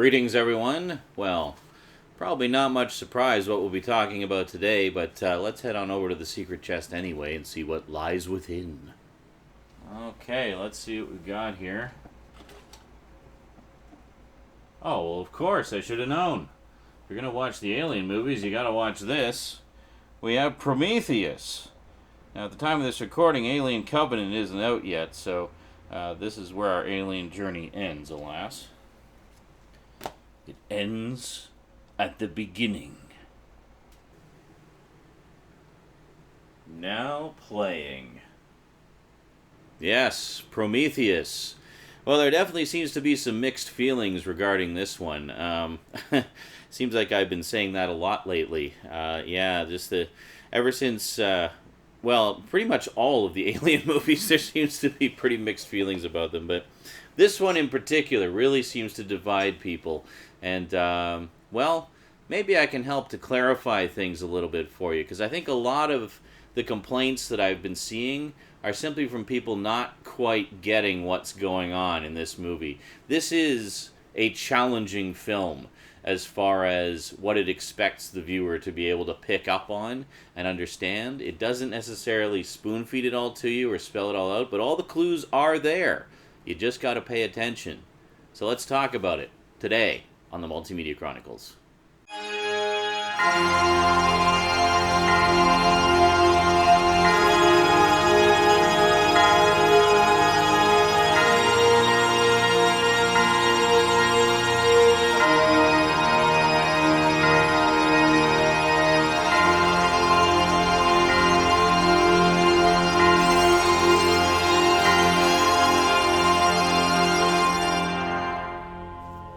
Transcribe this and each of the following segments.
Greetings, everyone. Well, probably not much surprise what we'll be talking about today, but let's head on over to the secret chest anyway and see what lies within. Okay, let's see what we've got here. Oh, well, of course, I should have known. If you're going to watch the Alien movies, you got to watch this. We have Prometheus. Now, at the time of this recording, Alien Covenant isn't out yet, so this is where our alien journey ends, alas. It ends at the beginning. Now playing. Yes, Prometheus. Well, there definitely seems to be some mixed feelings regarding this one. Seems like I've been saying that a lot lately. Ever since, pretty much all of the Alien movies, there seems to be pretty mixed feelings about them. But this one in particular really seems to divide people. And, maybe I can help to clarify things a little bit for you. Because I think a lot of the complaints that I've been seeing are simply from people not quite getting what's going on in this movie. This is a challenging film as far as what it expects the viewer to be able to pick up on and understand. It doesn't necessarily spoon feed it all to you or spell it all out, but all the clues are there. You just got to pay attention. So let's talk about it today on the Multimedia Chronicles.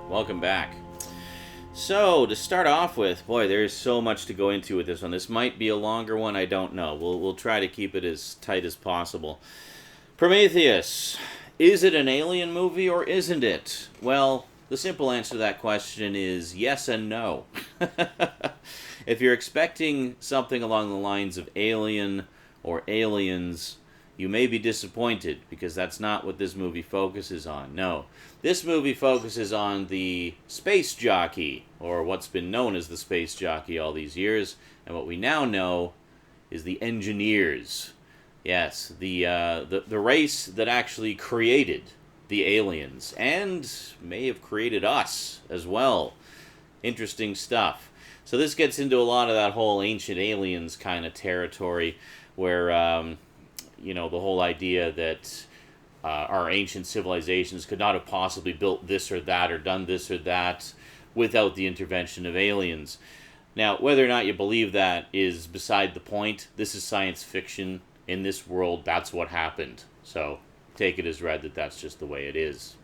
Welcome back. So, to start off with, boy, there's so much to go into with this one. This might be a longer one, I don't know. We'll try to keep it as tight as possible. Prometheus. Is it an alien movie or isn't it? Well, the simple answer to that question is yes and no. If you're expecting something along the lines of Alien or Aliens, you may be disappointed, because that's not what this movie focuses on. No. This movie focuses on the space jockey, or what's been known as the space jockey all these years, and what we now know is the engineers. Yes, the race that actually created the aliens, and may have created us as well. Interesting stuff. So this gets into a lot of that whole ancient aliens kind of territory, where the whole idea that our ancient civilizations could not have possibly built this or that or done this or that without the intervention of aliens. Now, whether or not you believe that is beside the point. This is science fiction. In this world, that's what happened. So take it as read that that's just the way it is.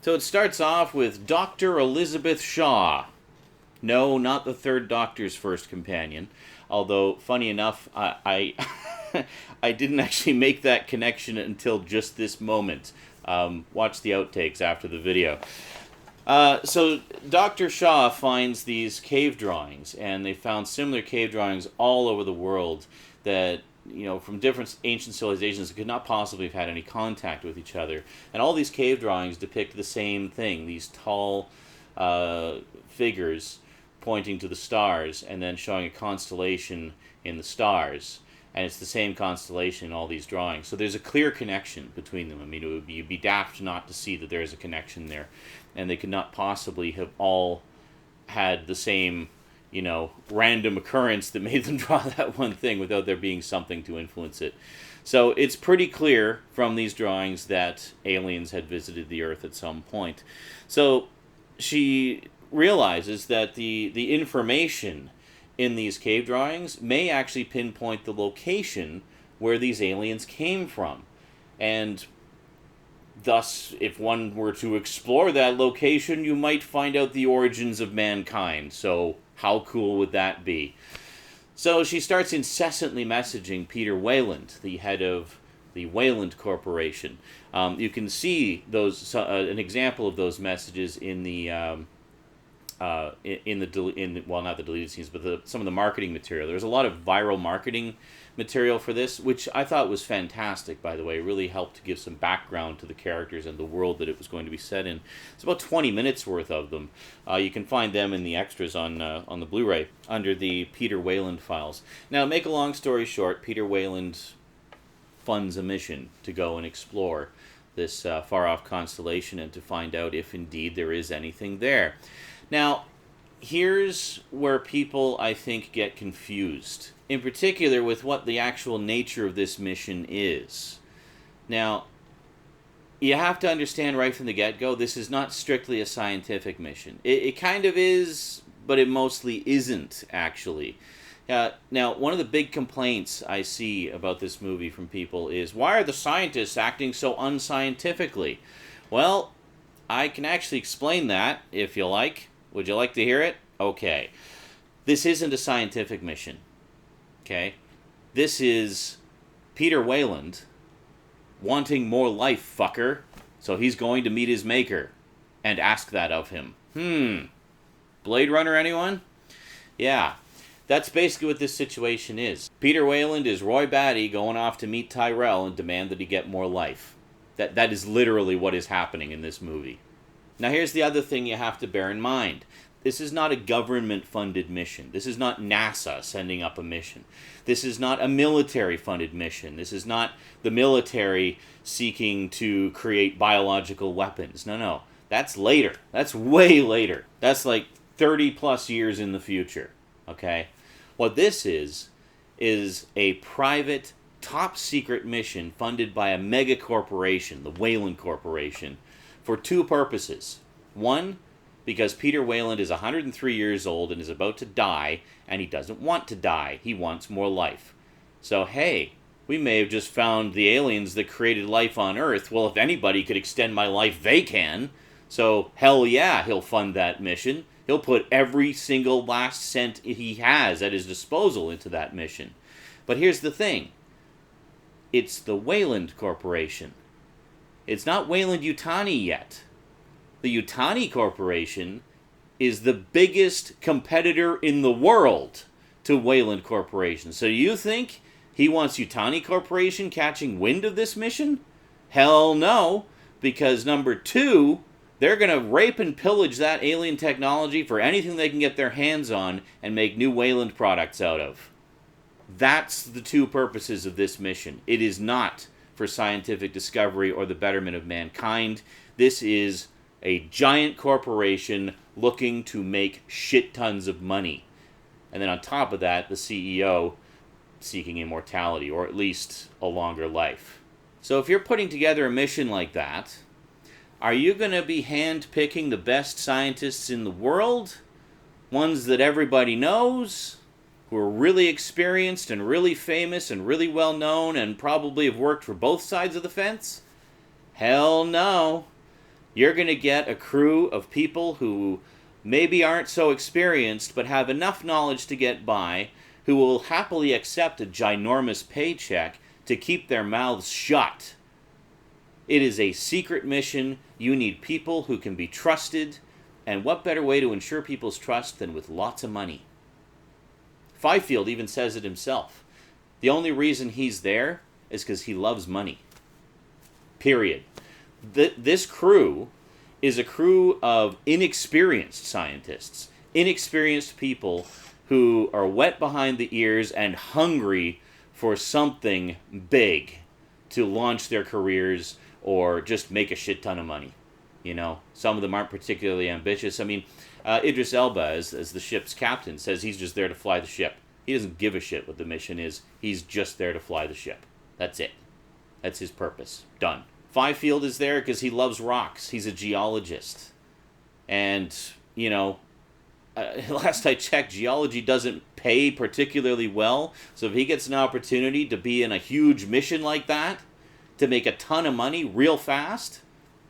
So it starts off with Dr. Elizabeth Shaw. No, not the third Doctor's first companion. Although, funny enough, I I didn't actually make that connection until just this moment. Watch the outtakes after the video. So Dr. Shaw finds these cave drawings, and they found similar cave drawings all over the world that, from different ancient civilizations that could not possibly have had any contact with each other. And all these cave drawings depict the same thing, these tall figures pointing to the stars and then showing a constellation in the stars. And it's the same constellation in all these drawings. So there's a clear connection between them. I mean, you'd be daft not to see that there is a connection there. And they could not possibly have all had the same, random occurrence that made them draw that one thing without there being something to influence it. So it's pretty clear from these drawings that aliens had visited the Earth at some point. So she realizes that the information in these cave drawings may actually pinpoint the location where these aliens came from. And thus, if one were to explore that location, you might find out the origins of mankind. So how cool would that be? So she starts incessantly messaging Peter Weyland, the head of the Weyland Corporation. You can see those an example of those messages in the well, not the deleted scenes, but some of the marketing material. There's a lot of viral marketing material for this, which I thought was fantastic, by the way. It really helped to give some background to the characters and the world that it was going to be set in. It's about 20 minutes worth of them. You can find them in the extras on the Blu-ray under the Peter Weyland files. Now, make a long story short, Peter Weyland funds a mission to go and explore this far-off constellation and to find out if indeed there is anything there. Now, here's where people, I think, get confused, in particular with what the actual nature of this mission is. Now, you have to understand right from the get-go, this is not strictly a scientific mission. It kind of is, but it mostly isn't, actually. Now, one of the big complaints I see about this movie from people is, why are the scientists acting so unscientifically? Well, I can actually explain that, if you like. Would you like to hear it? Okay. This isn't a scientific mission. Okay? This is Peter Weyland wanting more life, fucker. So he's going to meet his maker and ask that of him. Blade Runner, anyone? Yeah. That's basically what this situation is. Peter Weyland is Roy Batty going off to meet Tyrell and demand that he get more life. That is literally what is happening in this movie. Now here's the other thing you have to bear in mind. This is not a government-funded mission. This is not NASA sending up a mission. This is not a military-funded mission. This is not the military seeking to create biological weapons. No. That's later. That's way later. That's like 30-plus years in the future. Okay? What this is a private, top-secret mission funded by a mega corporation, the Weyland Corporation, for two purposes. One, because Peter Weyland is 103 years old and is about to die, and he doesn't want to die. He wants more life. So, hey, we may have just found the aliens that created life on Earth. Well, if anybody could extend my life, they can. So, hell yeah, he'll fund that mission. He'll put every single last cent he has at his disposal into that mission. But here's the thing. It's the Weyland Corporation. It's not Weyland-Yutani yet. The Yutani Corporation is the biggest competitor in the world to Weyland Corporation. So you think he wants Yutani Corporation catching wind of this mission? Hell no, because number two, they're going to rape and pillage that alien technology for anything they can get their hands on and make new Weyland products out of. That's the two purposes of this mission. It is not for scientific discovery or the betterment of mankind. This is a giant corporation looking to make shit tons of money. And then on top of that, the CEO seeking immortality, or at least a longer life. So if you're putting together a mission like that, are you going to be hand-picking the best scientists in the world? Ones that everybody knows? Who are really experienced and really famous and really well-known and probably have worked for both sides of the fence? Hell no. You're going to get a crew of people who maybe aren't so experienced but have enough knowledge to get by, who will happily accept a ginormous paycheck to keep their mouths shut. It is a secret mission. You need people who can be trusted, and what better way to ensure people's trust than with lots of money? Fifield even says it himself. The only reason he's there is because he loves money. Period. This crew is a crew of inexperienced scientists, inexperienced people who are wet behind the ears and hungry for something big to launch their careers or just make a shit ton of money. You know, some of them aren't particularly ambitious. I mean, Idris Elba, as the ship's captain, says he's just there to fly the ship. He doesn't give a shit what the mission is. He's just there to fly the ship. That's it. That's his purpose. Done. Fifield is there because he loves rocks. He's a geologist. And, you know, last I checked, geology doesn't pay particularly well. So if he gets an opportunity to be in a huge mission like that, to make a ton of money real fast,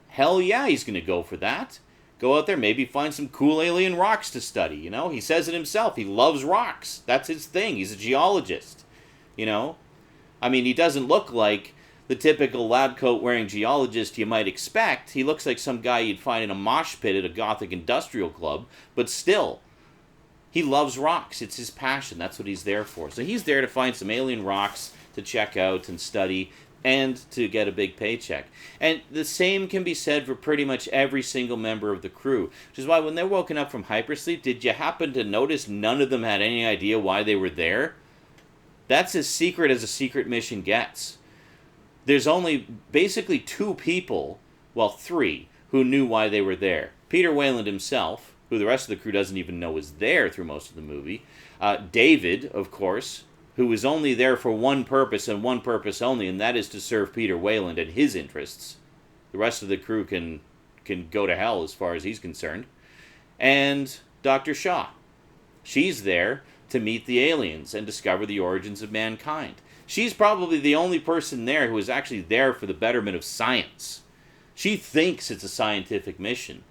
hell yeah, he's going to go for that. Go out there, maybe find some cool alien rocks to study, you know? He says it himself. He loves rocks. That's his thing. He's a geologist, you know? I mean, he doesn't look like the typical lab coat wearing geologist you might expect. He looks like some guy you'd find in a mosh pit at a gothic industrial club, but still, he loves rocks. It's his passion. That's what he's there for. So he's there to find some alien rocks to check out and study and to get a big paycheck. And the same can be said for pretty much every single member of the crew, which is why when they're woken up from hypersleep, did you happen to notice none of them had any idea why they were there? That's as secret as a secret mission gets. There's only basically 2 people, well, 3, who knew why they were there. Peter Weyland himself, who the rest of the crew doesn't even know is there through most of the movie. David, of course, who was only there for one purpose and one purpose only, and that is to serve Peter Weyland and his interests. The rest of the crew can go to hell as far as he's concerned. And Dr. Shaw. She's there to meet the aliens and discover the origins of mankind. She's probably the only person there who is actually there for the betterment of science. She thinks it's a scientific mission.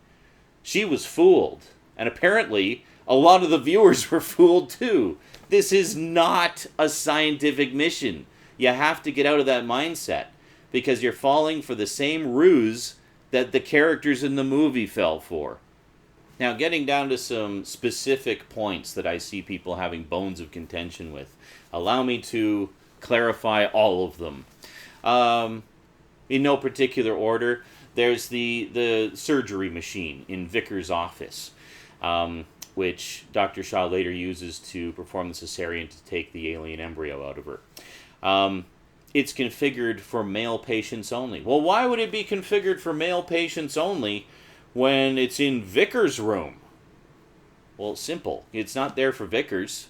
She was fooled. And apparently, a lot of the viewers were fooled too. This is not a scientific mission. You have to get out of that mindset, because you're falling for the same ruse that the characters in the movie fell for. Now, getting down to some specific points that I see people having bones of contention with. Allow me to clarify all of them. In no particular order, there's the surgery machine in Vickers' office, which Dr. Shaw later uses to perform the cesarean to take the alien embryo out of her. It's configured for male patients only. Well, why would it be configured for male patients only when it's in Vickers' room? Well, it's simple. It's not there for Vickers.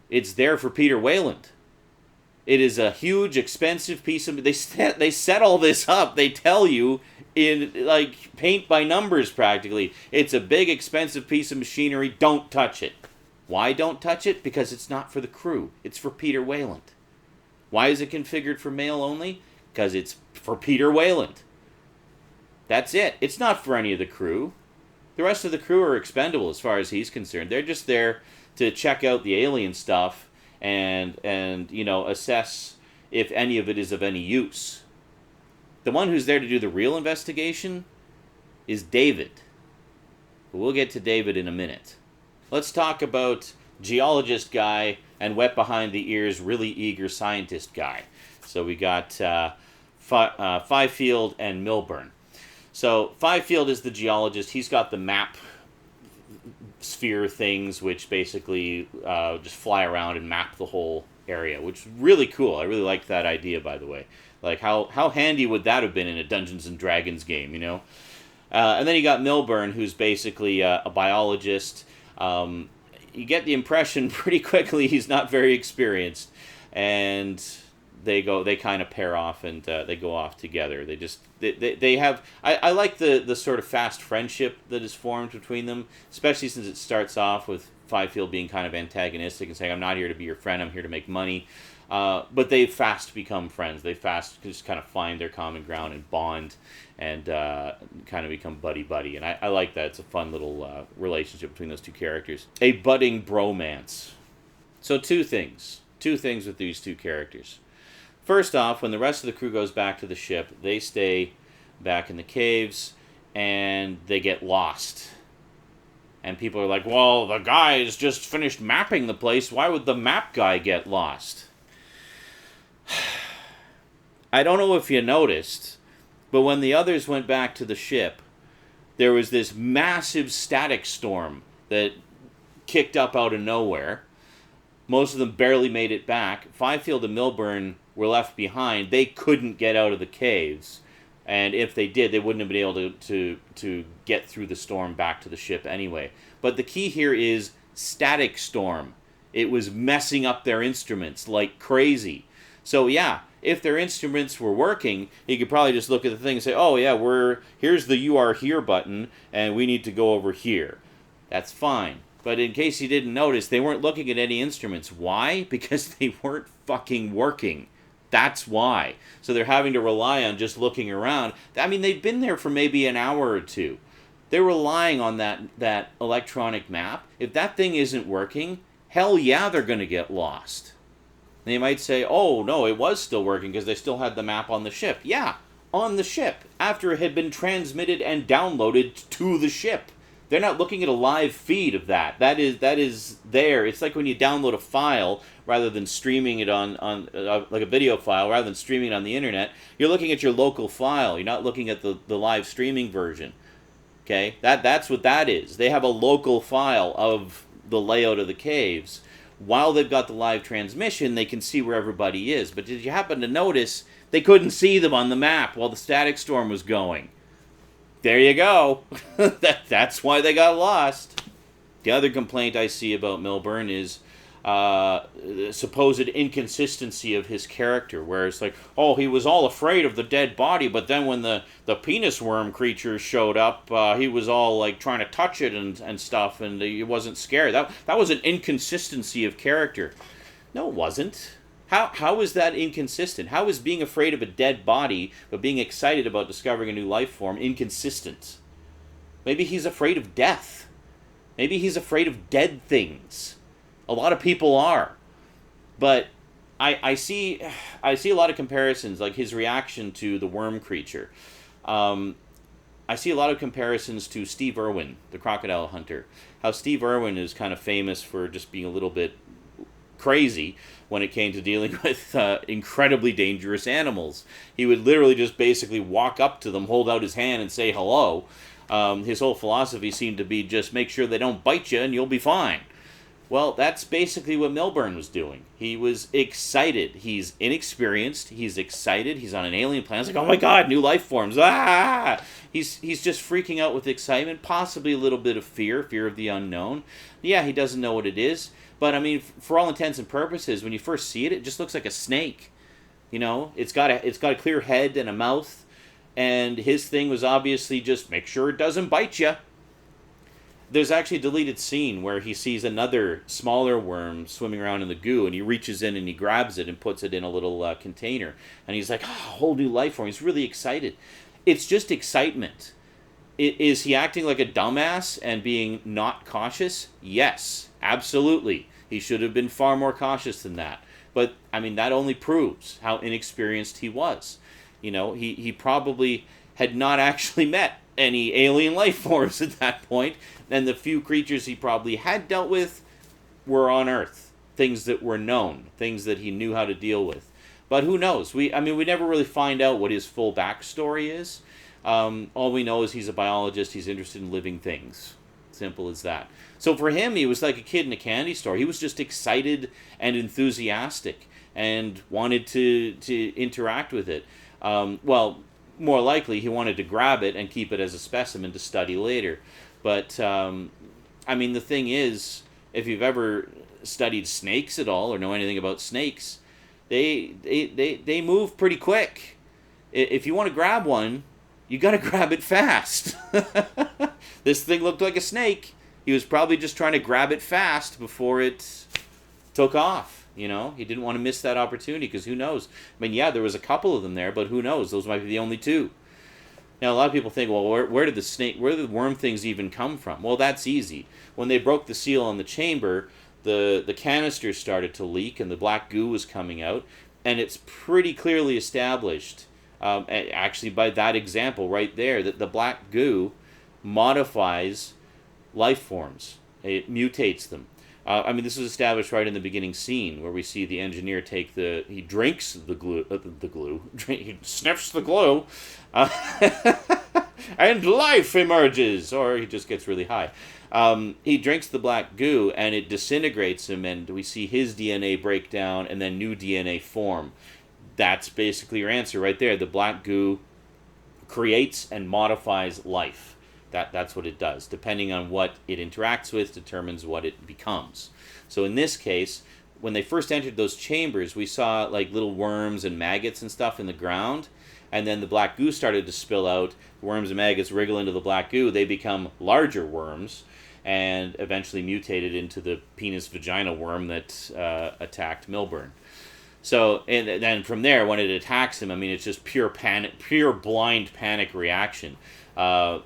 It's there for Peter Weyland. It is a huge, expensive piece of... They set all this up. They tell you in, like, paint by numbers, practically. It's a big, expensive piece of machinery. Don't touch it. Why don't touch it? Because it's not for the crew. It's for Peter Weyland. Why is it configured for male only? Because it's for Peter Weyland. That's it. It's not for any of the crew. The rest of the crew are expendable as far as he's concerned. They're just there to check out the alien stuff and assess if any of it is of any use. The one who's there to do the real investigation is David. But we'll get to David in a minute. Let's talk about geologist guy and wet behind the ears, really eager scientist guy. So we got Fifield and Milburn. So Fifield is the geologist. He's got the map sphere things, which basically just fly around and map the whole area, which is really cool. I really like that idea, by the way. Like, how handy would that have been in a Dungeons and Dragons game, you know? And then you got Milburn, who's basically a biologist. You get the impression pretty quickly he's not very experienced, and they kind of pair off and they go off together. They have I like the sort of fast friendship that is formed between them, especially since it starts off with Fifield being kind of antagonistic and saying, I'm not here to be your friend, I'm here to make money. But they fast become friends. They fast just kind of find their common ground and bond and kind of become buddy-buddy. And I like that. It's a fun little relationship between those two characters. A budding bromance. So two things with these two characters. First off, when the rest of the crew goes back to the ship, they stay back in the caves and they get lost. And people are like, well, the guy has just finished mapping the place. Why would the map guy get lost? I don't know if you noticed, but when the others went back to the ship, there was this massive static storm that kicked up out of nowhere. Most of them barely made it back. Fifield and Milburn were left behind. They couldn't get out of the caves. And if they did, they wouldn't have been able to get through the storm back to the ship anyway. But the key here is static storm. It was messing up their instruments like crazy. So yeah, if their instruments were working, you could probably just look at the thing and say, oh yeah, here's the you are here button, and we need to go over here. That's fine. But in case you didn't notice, they weren't looking at any instruments. Why? Because they weren't fucking working. That's why. So they're having to rely on just looking around. I mean, they'd been there for maybe an hour or two. They're relying on that electronic map. If that thing isn't working, hell yeah, they're going to get lost. And they might say, oh, no, it was still working because they still had the map on the ship. Yeah, on the ship, after it had been transmitted and downloaded to the ship. They're not looking at a live feed of that. That is there. It's like when you download a file rather than streaming it on like a video file, rather than streaming it on the internet. You're looking at your local file. You're not looking at the live streaming version. Okay? That's what that is. They have a local file of the layout of the caves. While they've got the live transmission, they can see where everybody is. But did you happen to notice they couldn't see them on the map while the static storm was going? There you go. That's why they got lost. The other complaint I see about Milburn is the supposed inconsistency of his character, where it's like, oh, he was all afraid of the dead body, but then when the penis worm creature showed up, he was all like trying to touch it and stuff, and he wasn't scared. That was an inconsistency of character. No, it wasn't. How is that inconsistent? How is being afraid of a dead body but being excited about discovering a new life form inconsistent? Maybe he's afraid of death. Maybe he's afraid of dead things. A lot of people are. But I see a lot of comparisons, like his reaction to the worm creature. I see a lot of comparisons to Steve Irwin, the crocodile hunter. How Steve Irwin is kind of famous for just being a little bit crazy when it came to dealing with incredibly dangerous animals. He would literally just basically walk up to them, hold out his hand, and say hello. His whole philosophy seemed to be just make sure they don't bite you and you'll be fine. Well, that's basically what Milburn was doing. He was excited. He's inexperienced. He's excited. He's on an alien planet. He's like, oh my god, new life forms. Ah! He's just freaking out with excitement, possibly a little bit of fear of the unknown. Yeah, he doesn't know what it is. But, I mean, for all intents and purposes, when you first see it, it just looks like a snake. You know, it's got a clear head and a mouth. And his thing was obviously just make sure it doesn't bite you. There's actually a deleted scene where he sees another smaller worm swimming around in the goo, and he reaches in and he grabs it and puts it in a little container. And he's like, oh, a whole new life form. He's really excited. It's just excitement. Is he acting like a dumbass and being not cautious? Yes, absolutely. He should have been far more cautious than that. But, I mean, that only proves how inexperienced he was. You know, he probably had not actually met any alien life forms at that point, and the few creatures he probably had dealt with were on Earth. Things that were known, things that he knew how to deal with. But who knows? We never really find out what his full backstory is. All we know is he's a biologist, he's interested in living things. Simple as that. So for him, he was like a kid in a candy store. He was just excited and enthusiastic and wanted to interact with it. Well, more likely he wanted to grab it and keep it as a specimen to study later. But, I mean, the thing is, if you've ever studied snakes at all or know anything about snakes, they move pretty quick. If you want to grab one, you got to grab it fast. This thing looked like a snake. He was probably just trying to grab it fast before it took off. You know, he didn't want to miss that opportunity because who knows? I mean, yeah, there was a couple of them there, but who knows? Those might be the only two. Now, a lot of people think, well, where did the worm things even come from? Well, that's easy. When they broke the seal on the chamber, the canisters started to leak and the black goo was coming out, and it's pretty clearly established, actually by that example right there, that the black goo modifies life forms. It mutates them. I mean, this was established right in the beginning scene where we see the engineer he drinks the glue, he sniffs the glue, and life emerges, or he just gets really high. He drinks the black goo and it disintegrates him, and we see his DNA break down and then new DNA form. That's basically your answer right there. The black goo creates and modifies life. That's what it does. Depending on what it interacts with determines what it becomes. So in this case, when they first entered those chambers, we saw like little worms and maggots and stuff in the ground, and then the black goo started to spill out. The worms and maggots wriggle into the black goo. They become larger worms and eventually mutated into the penis vagina worm that attacked Milburn. So, and then from there, when it attacks him, I mean, it's just pure panic, pure blind panic reaction. The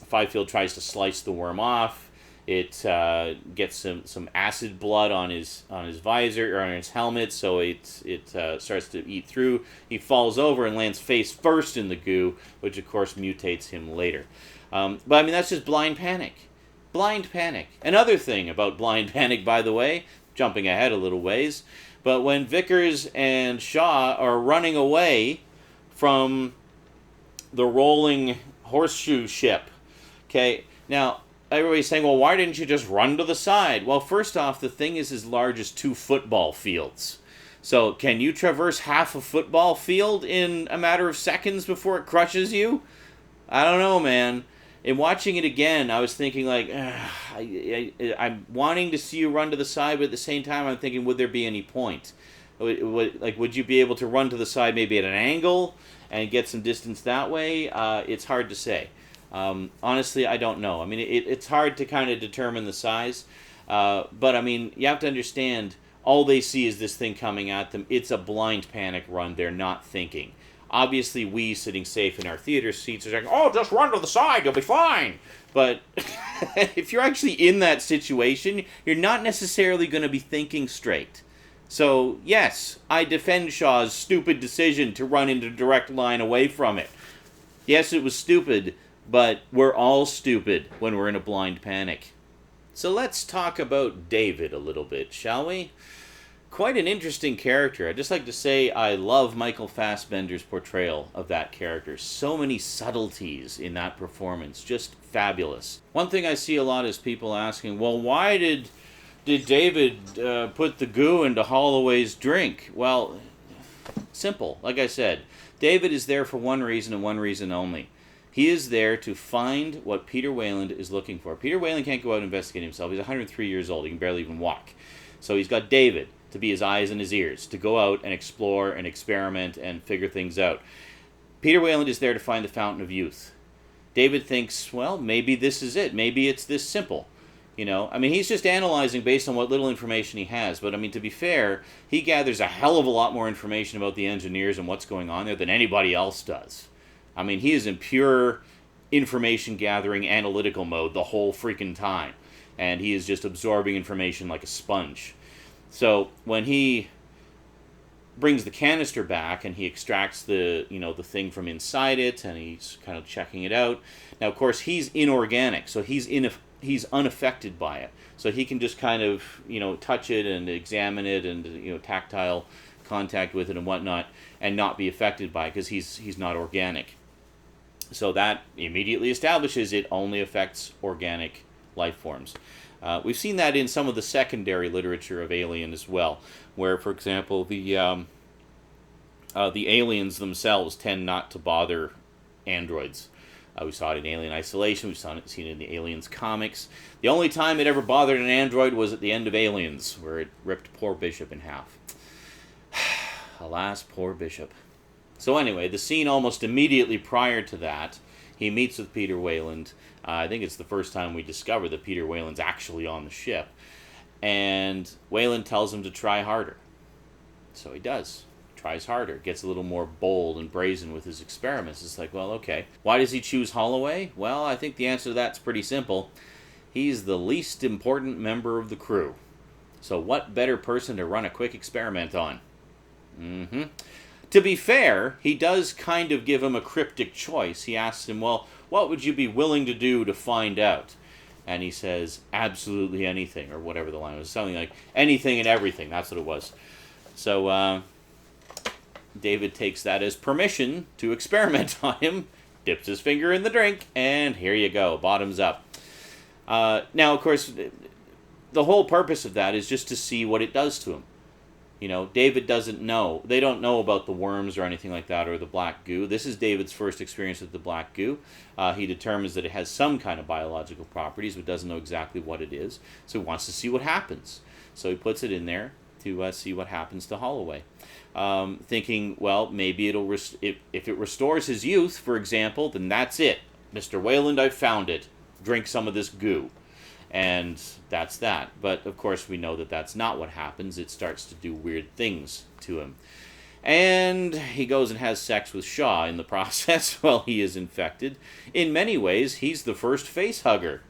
Fifield tries to slice the worm off, It gets some acid blood on his visor or on his helmet, so it starts to eat through. He falls over and lands face first in the goo, which of course mutates him later. But I mean, that's just blind panic. Blind panic. Another thing about blind panic, by the way, jumping ahead a little ways, but when Vickers and Shaw are running away from the rolling horseshoe ship, okay, now everybody's saying, well, why didn't you just run to the side? Well, first off, the thing is as large as 2 football fields. So can you traverse half a football field in a matter of seconds before it crushes you? I don't know, man. In watching it again, I was thinking, like, I'm wanting to see you run to the side, but at the same time, I'm thinking, would there be any point? Would you be able to run to the side maybe at an angle and get some distance that way? It's hard to say. Honestly, I don't know. I mean, it's hard to kind of determine the size. But, I mean, you have to understand, all they see is this thing coming at them. It's a blind panic run. They're not thinking. Obviously, we, sitting safe in our theater seats, are like, oh, just run to the side, you'll be fine. But if you're actually in that situation, you're not necessarily going to be thinking straight. So, yes, I defend Shaw's stupid decision to run into a direct line away from it. Yes, it was stupid, but we're all stupid when we're in a blind panic. So let's talk about David a little bit, shall we? Quite an interesting character. I'd just like to say I love Michael Fassbender's portrayal of that character. So many subtleties in that performance. Just fabulous. One thing I see a lot is people asking, well, why did David put the goo into Holloway's drink? Well, simple. Like I said, David is there for one reason and one reason only. He is there to find what Peter Weyland is looking for. Peter Weyland can't go out and investigate himself. He's 103 years old. He can barely even walk. So he's got David to be his eyes and his ears, to go out and explore and experiment and figure things out. Peter Weyland is there to find the fountain of youth. David thinks, well, maybe this is it. Maybe it's this simple. You know, I mean, he's just analyzing based on what little information he has. But, I mean, to be fair, he gathers a hell of a lot more information about the engineers and what's going on there than anybody else does. I mean, he is in pure information gathering analytical mode the whole freaking time. And he is just absorbing information like a sponge. So when he brings the canister back and he extracts the thing from inside it and he's kind of checking it out. Now, of course, he's inorganic, so he's unaffected by it. So he can just kind of, touch it and examine it and, tactile contact with it and whatnot and not be affected by it because he's not organic. So that immediately establishes it only affects organic life forms. We've seen that in some of the secondary literature of Alien as well, where, for example, the aliens themselves tend not to bother androids. We saw it in Alien Isolation. We've seen it in the Aliens comics. The only time it ever bothered an android was at the end of Aliens, where it ripped poor Bishop in half. Alas, poor Bishop. So anyway, the scene almost immediately prior to that, he meets with Peter Weyland. I think it's the first time we discover that Peter Weyland's actually on the ship. And Weyland tells him to try harder. So he does. Tries harder. Gets a little more bold and brazen with his experiments. It's like, well, okay. Why does he choose Holloway? Well, I think the answer to that's pretty simple. He's the least important member of the crew. So what better person to run a quick experiment on? To be fair, he does kind of give him a cryptic choice. He asks him, well, what would you be willing to do to find out? And he says, absolutely anything, or whatever the line was. Something like, anything and everything. That's what it was. So, David takes that as permission to experiment on him, dips his finger in the drink, and here you go, bottoms up. Now, of course, the whole purpose of that is just to see what it does to him. David doesn't know. They don't know about the worms or anything like that, or the black goo. This is David's first experience with the black goo. He determines that it has some kind of biological properties, but doesn't know exactly what it is. So he wants to see what happens. So he puts it in there to see what happens to Holloway. Thinking, well, maybe if it restores his youth, for example, then that's it. Mr. Weyland, I found it. Drink some of this goo. And that's that. But, of course, we know that that's not what happens. It starts to do weird things to him. And he goes and has sex with Shaw in the process while he is infected. In many ways, he's the first face hugger.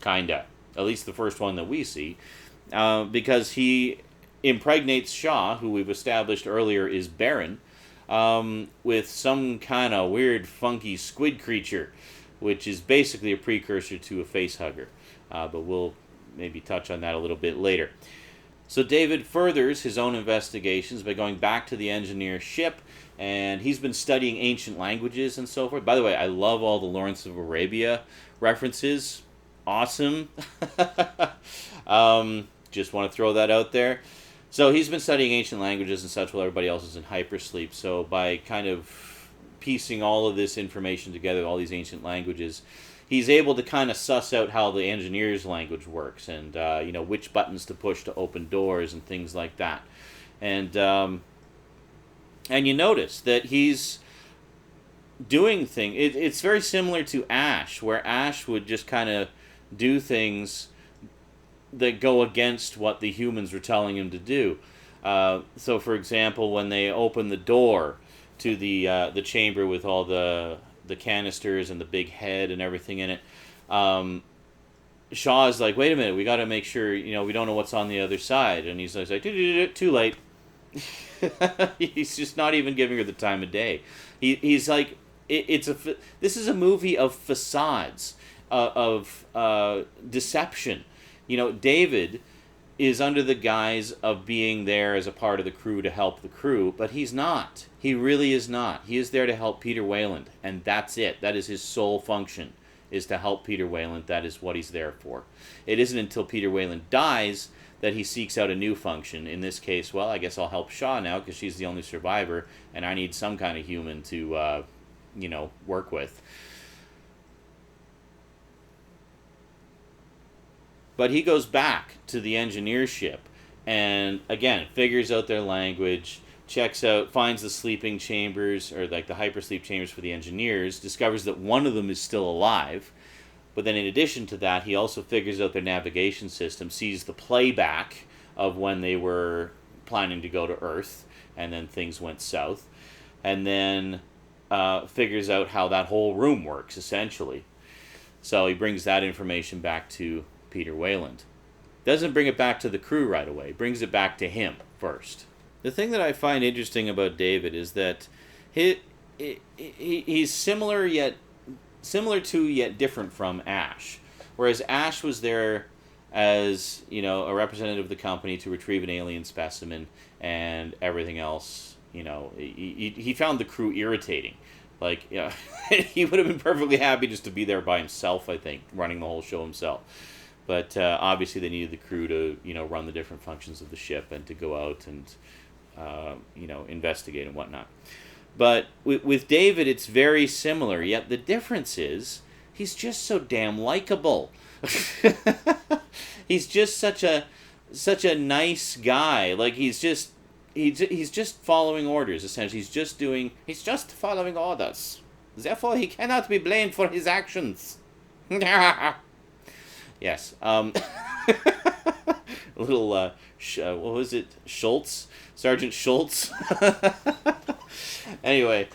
Kinda. at least the first one that we see, because he impregnates Shaw, who we've established earlier is barren, with some kind of weird, funky squid creature, which is basically a precursor to a facehugger. But we'll maybe touch on that a little bit later. So David furthers his own investigations by going back to the engineer ship, and he's been studying ancient languages and so forth. By the way, I love all the Lawrence of Arabia references. Awesome. Just want to throw that out there. So he's been studying ancient languages and such while everybody else is in hypersleep. So by kind of piecing all of this information together, all these ancient languages, he's able to kind of suss out how the engineer's language works, and which buttons to push to open doors and things like that. And you notice that he's doing things. It's very similar to Ash, where Ash would just kind of do things that go against what the humans were telling him to do. So, for example, when they open the door to the chamber with all the canisters and the big head and everything in it, Shaw's like, wait a minute, we got to make sure, we don't know what's on the other side. And he's like, too late. He's just not even giving her the time of day. He's like, this is a movie of facades, of deception. David is under the guise of being there as a part of the crew to help the crew, but he's not. He really is not. He is there to help Peter Weyland, and that's it. That is his sole function, is to help Peter Weyland. That is what he's there for. It isn't until Peter Weyland dies that he seeks out a new function. In this case, well, I guess I'll help Shaw now because she's the only survivor, and I need some kind of human to, work with. But he goes back to the engineer ship and, again, figures out their language, finds the sleeping chambers, or like the hypersleep chambers for the engineers, discovers that one of them is still alive. But then in addition to that, he also figures out their navigation system, sees the playback of when they were planning to go to Earth, and then things went south. And then figures out how that whole room works, essentially. So he brings that information back to Peter Weyland. Doesn't bring it back to the crew right away. Brings it back to him first. The thing that I find interesting about David is that he's similar to yet different from Ash. Whereas Ash was there as a representative of the company to retrieve an alien specimen and everything else. He found the crew irritating. Like, he would have been perfectly happy just to be there by himself, I think, running the whole show himself. But obviously they needed the crew to, run the different functions of the ship and to go out and, investigate and whatnot. But with David, it's very similar. Yet the difference is he's just so damn likable. He's just such a nice guy. Like, he's just following orders, essentially. He's just following orders. Therefore, he cannot be blamed for his actions. Yes. A little, what was it? Schultz? Sergeant Schultz? Anyway,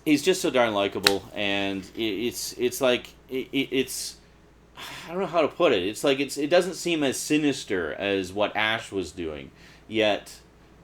he's just so darn likable, and it's like, it's, I don't know how to put it. It's like, it doesn't seem as sinister as what Ash was doing, yet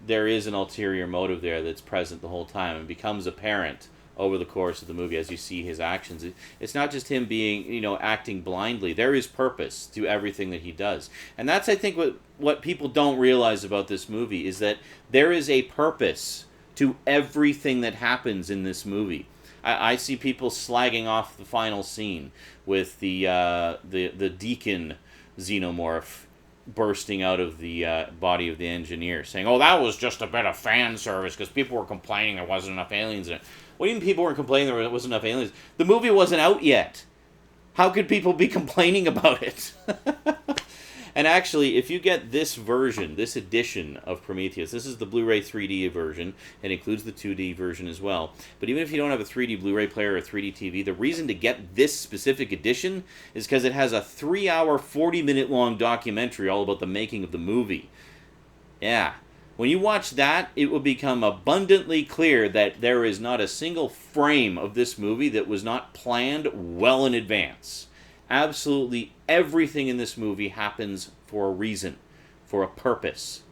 there is an ulterior motive there that's present the whole time and becomes apparent over the course of the movie as you see his actions. It's not just him being, acting blindly. There is purpose to everything that he does. And that's, I think, what people don't realize about this movie, is that there is a purpose to everything that happens in this movie. I see people slagging off the final scene with the deacon xenomorph bursting out of the body of the engineer, saying, oh, that was just a bit of fan service because people were complaining there wasn't enough aliens in it. What do you mean people were complaining there wasn't enough aliens? The movie wasn't out yet. How could people be complaining about it? And actually, if you get this version, this edition of Prometheus, this is the Blu-ray 3D version. It includes the 2D version as well. But even if you don't have a 3D Blu-ray player or a 3D TV, the reason to get this specific edition is because it has a 3-hour, 40-minute-long documentary all about the making of the movie. Yeah. When you watch that, it will become abundantly clear that there is not a single frame of this movie that was not planned well in advance. Absolutely everything in this movie happens for a reason, for a purpose.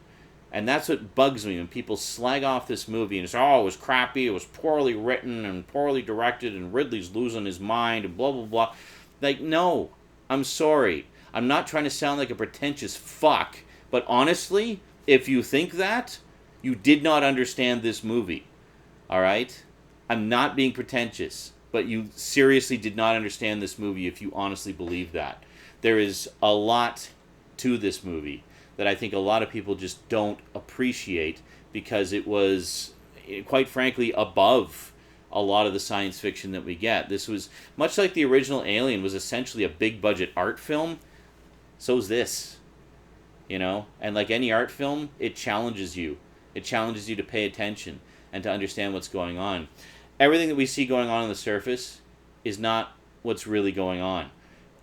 And that's what bugs me when people slag off this movie and say, oh, it was crappy, it was poorly written and poorly directed, and Ridley's losing his mind, and blah, blah, blah. Like, no, I'm sorry. I'm not trying to sound like a pretentious fuck, but honestly, if you think that, you did not understand this movie. All right? I'm not being pretentious, but you seriously did not understand this movie if you honestly believe that. There is a lot to this movie that I think a lot of people just don't appreciate because it was, quite frankly, above a lot of the science fiction that we get. This was, much like the original Alien was essentially a big budget art film, so's this. You know? And like any art film, it challenges you. It challenges you to pay attention and to understand what's going on. Everything that we see going on the surface is not what's really going on.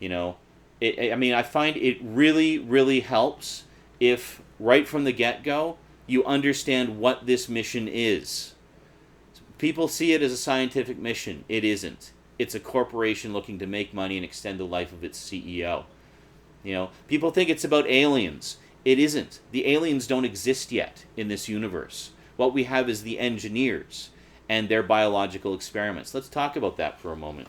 You know? I find it really, really helps if right from the get-go you understand what this mission is. People see it as a scientific mission. It isn't. It's a corporation looking to make money and extend the life of its CEO. You know, people think it's about aliens. It isn't. The aliens don't exist yet in this universe. What we have is the engineers and their biological experiments. Let's talk about that for a moment.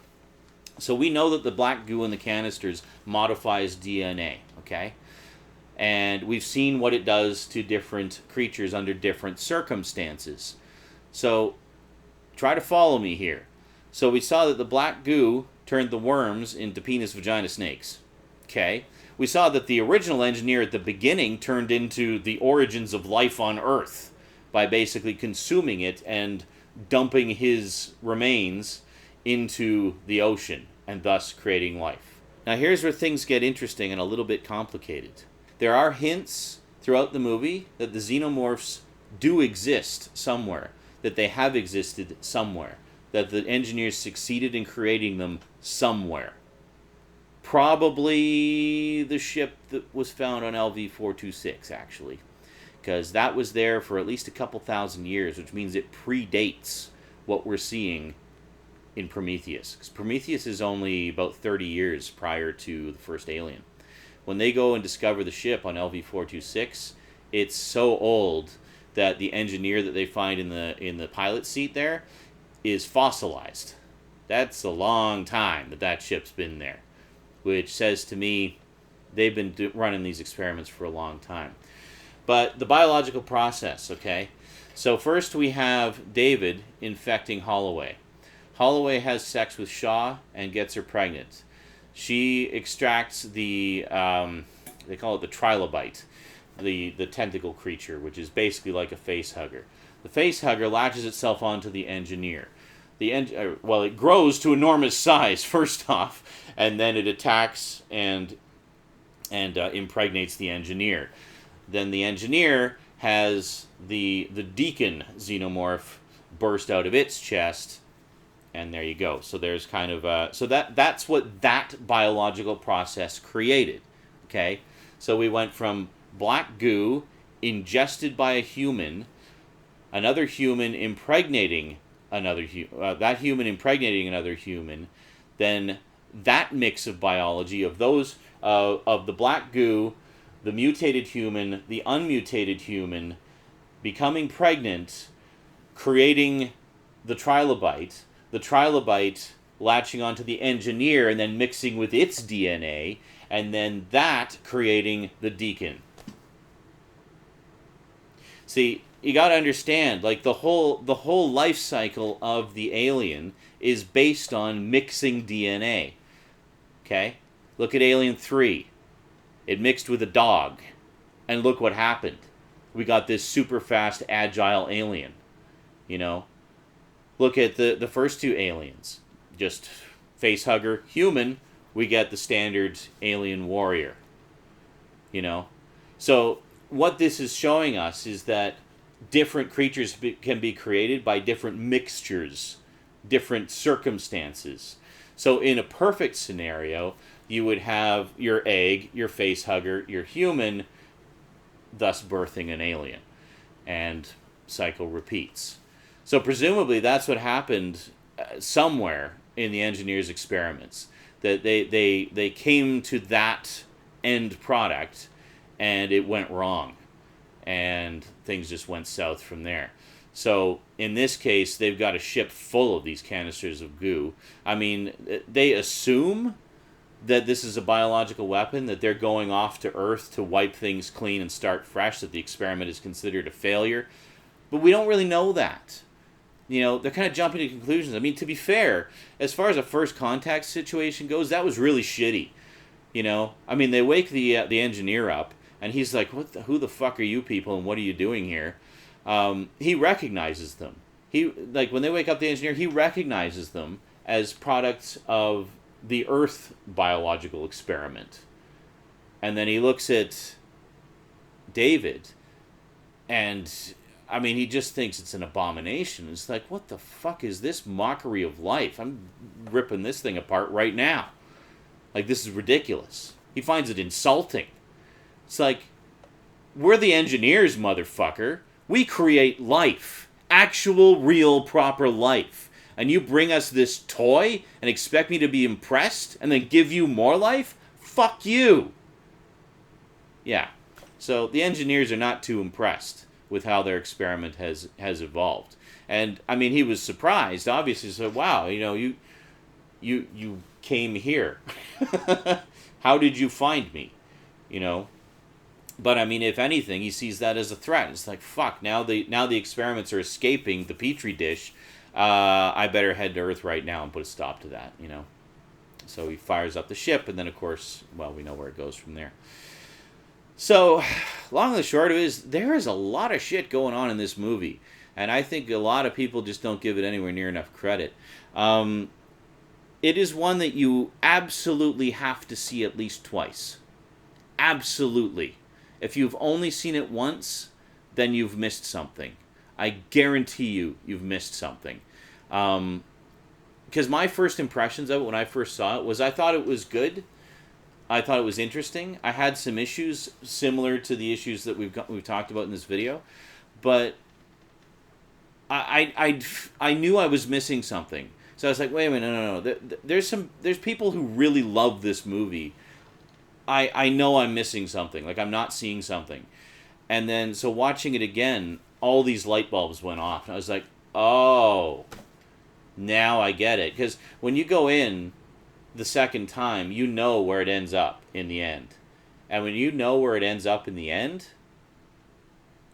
So we know that the black goo in the canisters modifies DNA, okay? And we've seen what it does to different creatures under different circumstances. So try to follow me here. So we saw that the black goo turned the worms into penis vagina snakes. Okay? We saw that the original engineer at the beginning turned into the origins of life on Earth by basically consuming it and dumping his remains into the ocean and thus creating life. Now here's where things get interesting and a little bit complicated. There are hints throughout the movie that the xenomorphs do exist somewhere, that they have existed somewhere, that the engineers succeeded in creating them somewhere. Probably the ship that was found on LV-426, actually, because that was there for at least a couple thousand years, which means it predates what we're seeing in Prometheus. Because Prometheus is only about 30 years prior to the first Alien. When they go and discover the ship on LV-426, it's so old that the engineer that they find in the pilot seat there is fossilized. That's a long time that ship's been there, which says to me they've been running these experiments for a long time. But the biological process, okay? So first we have David infecting Holloway. Holloway has sex with Shaw and gets her pregnant. She extracts the, they call it the trilobite, the tentacle creature, which is basically like a face hugger. The face hugger latches itself onto the engineer. It grows to enormous size, first off, and then it attacks and impregnates the engineer. Then the engineer has the deacon xenomorph burst out of its chest, and there you go. So there's kind of that's what that biological process created. Okay, so we went from black goo ingested by a human, another human impregnating another that human impregnating another human, then that mix of biology of those of the black goo, the mutated human, the unmutated human becoming pregnant, creating the trilobite latching onto the engineer and then mixing with its DNA, and then that creating the deacon. See, you got to understand, like the whole life cycle of the alien is based on mixing DNA. Okay? Look at Alien 3. It mixed with a dog. And look what happened. We got this super fast, agile alien. You know? Look at the first two aliens. Just facehugger, human. We get the standard alien warrior. You know? So, what this is showing us is that different creatures can be created by different mixtures, different circumstances. So in a perfect scenario, you would have your egg, your facehugger, your human, thus birthing an alien. And cycle repeats. So presumably that's what happened somewhere in the engineers' experiments. that they came to that end product, and it went wrong, and things just went south from there. So in this case, they've got a ship full of these canisters of goo. I mean, they assume that this is a biological weapon, that they're going off to Earth to wipe things clean and start fresh, that the experiment is considered a failure. But we don't really know that. You know, they're kind of jumping to conclusions. I mean, to be fair, as far as a first contact situation goes, that was really shitty. You know, I mean, they wake the engineer up, and he's like, who the fuck are you people, and what are you doing here? He recognizes them. When they wake up the engineer, he recognizes them as products of the Earth biological experiment. And then he looks at David, and I mean, he just thinks it's an abomination. It's like, what the fuck is this mockery of life? I'm ripping this thing apart right now. Like, this is ridiculous. He finds it insulting. It's like, we're the engineers, motherfucker. We create life. Actual, real, proper life. And you bring us this toy and expect me to be impressed and then give you more life? Fuck you. Yeah. So the engineers are not too impressed with how their experiment has evolved. And, I mean, he was surprised, obviously. So, wow, you know, you came here. How did you find me? You know? But, I mean, if anything, he sees that as a threat. It's like, fuck, now the experiments are escaping the Petri dish. I better head to Earth right now and put a stop to that, you know. So he fires up the ship, and then, of course, well, we know where it goes from there. So, long and the short of it is, there is a lot of shit going on in this movie. And I think a lot of people just don't give it anywhere near enough credit. It is one that you absolutely have to see at least twice. Absolutely. If you've only seen it once, then you've missed something. I guarantee you've missed something. Because my first impressions of it when I first saw it was I thought it was good. I thought it was interesting. I had some issues similar to the issues that we've talked about in this video, but I knew I was missing something. So I was like, wait a minute, no. There's people who really love this movie. I know I'm missing something. Like, I'm not seeing something. And then, so watching it again, all these light bulbs went off. And I was like, oh, now I get it. Because when you go in the second time, you know where it ends up in the end. And when you know where it ends up in the end,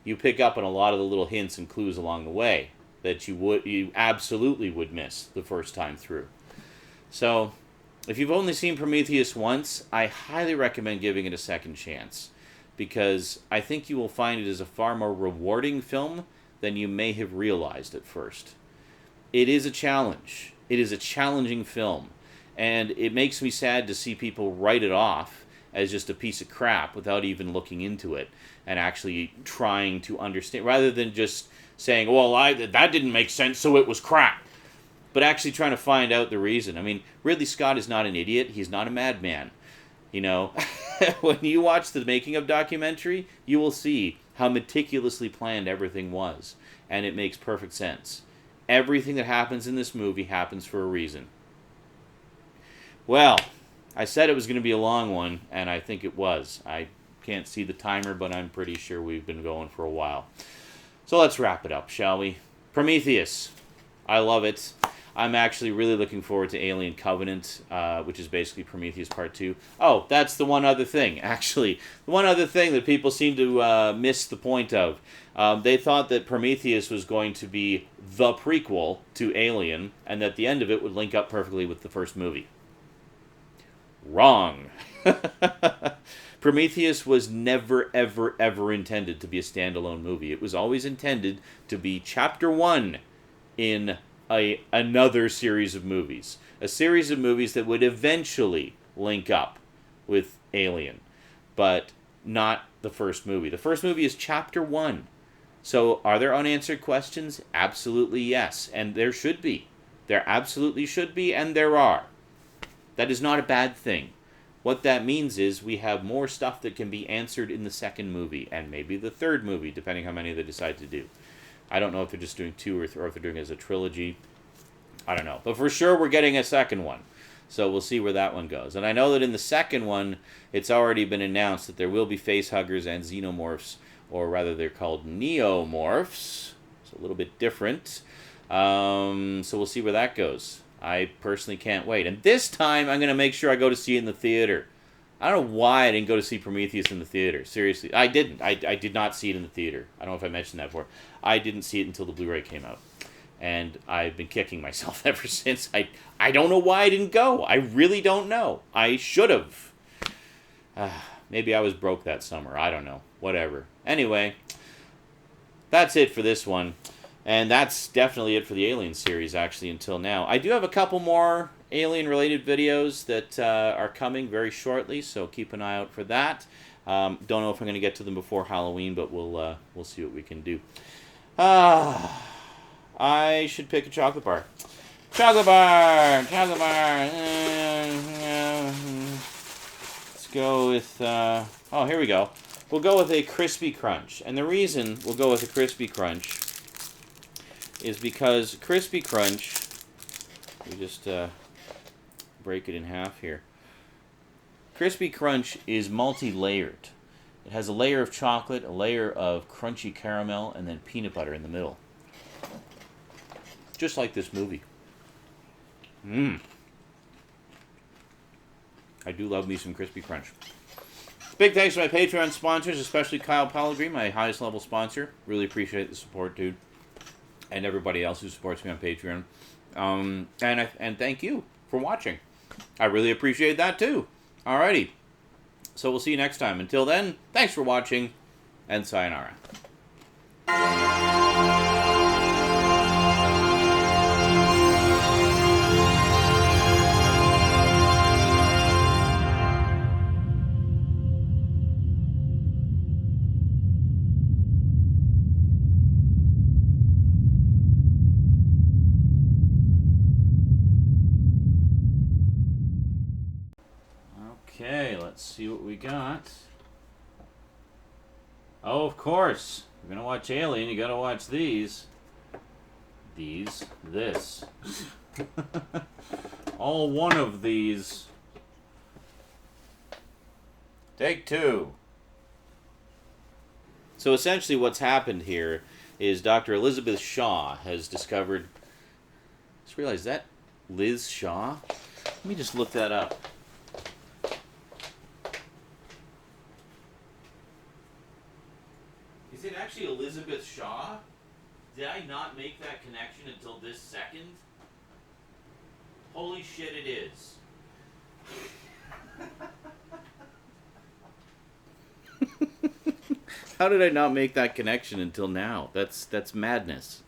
you pick up on a lot of the little hints and clues along the way that you absolutely would miss the first time through. So, if you've only seen Prometheus once, I highly recommend giving it a second chance, because I think you will find it is a far more rewarding film than you may have realized at first. It is a challenge. It is a challenging film, and it makes me sad to see people write it off as just a piece of crap without even looking into it and actually trying to understand, rather than just saying, well, that didn't make sense, so it was crap. But actually trying to find out the reason. I mean, Ridley Scott is not an idiot. He's not a madman. You know, when you watch the making of documentary, you will see how meticulously planned everything was. And it makes perfect sense. Everything that happens in this movie happens for a reason. Well, I said it was going to be a long one, and I think it was. I can't see the timer, but I'm pretty sure we've been going for a while. So let's wrap it up, shall we? Prometheus. I love it. I'm actually really looking forward to Alien Covenant, which is basically Prometheus Part 2. Oh, that's the one other thing, actually. The one other thing that people seem to miss the point of. They thought that Prometheus was going to be the prequel to Alien, and that the end of it would link up perfectly with the first movie. Wrong. Prometheus was never, ever, ever intended to be a standalone movie. It was always intended to be Chapter 1 in another series of movies. A series of movies that would eventually link up with Alien, but not the first movie. The first movie is Chapter 1. So, are there unanswered questions? Absolutely yes. And there should be. There absolutely should be, and there are. That is not a bad thing. What that means is we have more stuff that can be answered in the second movie, and maybe the third movie, depending how many they decide to do. I don't know if they're just doing two or if they're doing it as a trilogy. I don't know. But for sure, we're getting a second one. So we'll see where that one goes. And I know that in the second one, it's already been announced that there will be facehuggers and xenomorphs, or rather they're called neomorphs. It's a little bit different. So we'll see where that goes. I personally can't wait. And this time, I'm going to make sure I go to see it in the theater. I don't know why I didn't go to see Prometheus in the theater. Seriously, I didn't. I did not see it in the theater. I don't know if I mentioned that before. I didn't see it until the Blu-ray came out. And I've been kicking myself ever since. I don't know why I didn't go. I really don't know. I should have. Maybe I was broke that summer. I don't know. Whatever. Anyway, that's it for this one. And that's definitely it for the Alien series, actually, until now. I do have a couple more Alien-related videos that are coming very shortly, so keep an eye out for that. Don't know if I'm going to get to them before Halloween, but we'll see what we can do. I should pick a chocolate bar. Chocolate bar! Chocolate bar! Let's go with... oh, here we go. We'll go with a Crispy Crunch. And the reason we'll go with a Crispy Crunch is because Crispy Crunch... We just break it in half here. Crispy Crunch is multi-layered. It has a layer of chocolate, a layer of crunchy caramel, and then peanut butter in the middle. Just like this movie. I do love me some Crispy Crunch. Big thanks to my Patreon sponsors, especially Kyle Pellegrin, my highest level sponsor. Really appreciate the support, dude. And everybody else who supports me on Patreon. And thank you for watching. I really appreciate that too. Alrighty. So we'll see you next time. Until then, thanks for watching, and sayonara. Okay, let's see what we got. Oh, of course. If you're gonna watch Alien, you gotta watch these. This. All one of these. Take two. So essentially what's happened here is Dr. Elizabeth Shaw has discovered... Just realized that Liz Shaw? Let me just look that up. Is it actually Elizabeth Shaw? Did I not make that connection until this second? Holy shit, it is. How did I not make that connection until now? That's madness.